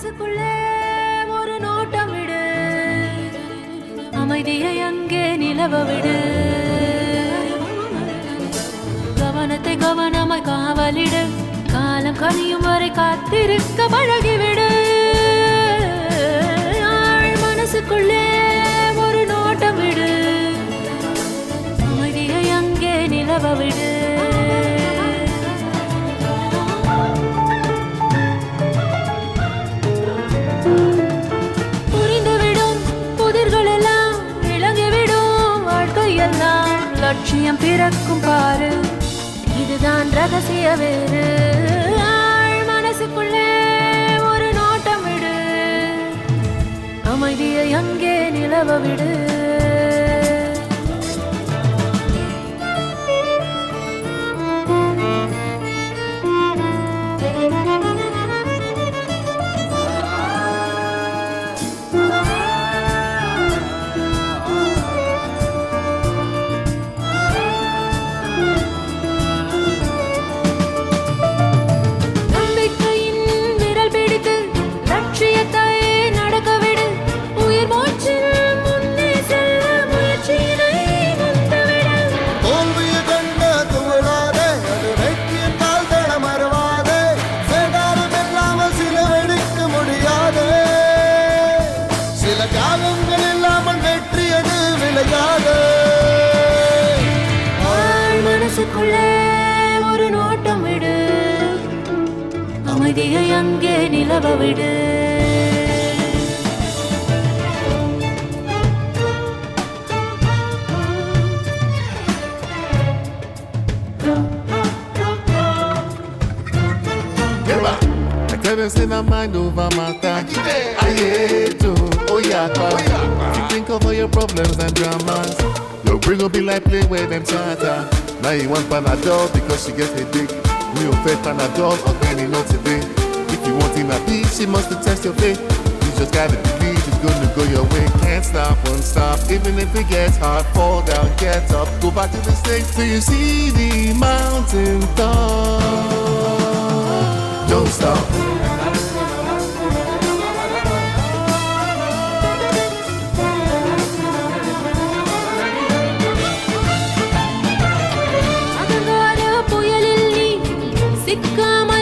மனசுக்குள்ளே ஒரு நோட்டம் விடு, அமைதியை அங்கே நிலவ விடு, கவனத்தை கவனமாய் காவலிடு, காலம் கனியும் வரை காத்திருக்க பழகிவிடு. மனசுக்குள்ளே ஒரு நோட்டம் விடு, அமைதியை அங்கே நிலவ விடு. புரிந்துவிடும் புதிர்கள் எல்லாம் விளங்கிவிடும், வாழ்க்கையெல்லாம் லட்சியம் பிறக்கும் பாரு, இதுதான் ரகசிய வேறு. மனசுக்குள்ளே ஒரு நோட்டம் விடு, அமைதியை அங்கே நிலவ விடு. மனசுக்குள்ளே ஒரு நோட்டம் விடு, அமைதியை அங்கே நிலவ விடு. Say my mind over matter. I hate to, oh yeah, you think of all your problems and dramas. Your brain will be like play where them chatter. Now you want Panadol because she gets a dick. Me will pay Panadol or any not today. If you want in a beat, she must test your faith. You just gotta believe it's gonna go your way. Can't stop, won't stop. Even if it gets hard, fall down, get up, go back to the stage till you see the mountain top. Don't stop. புயலில் நீ சிக்காம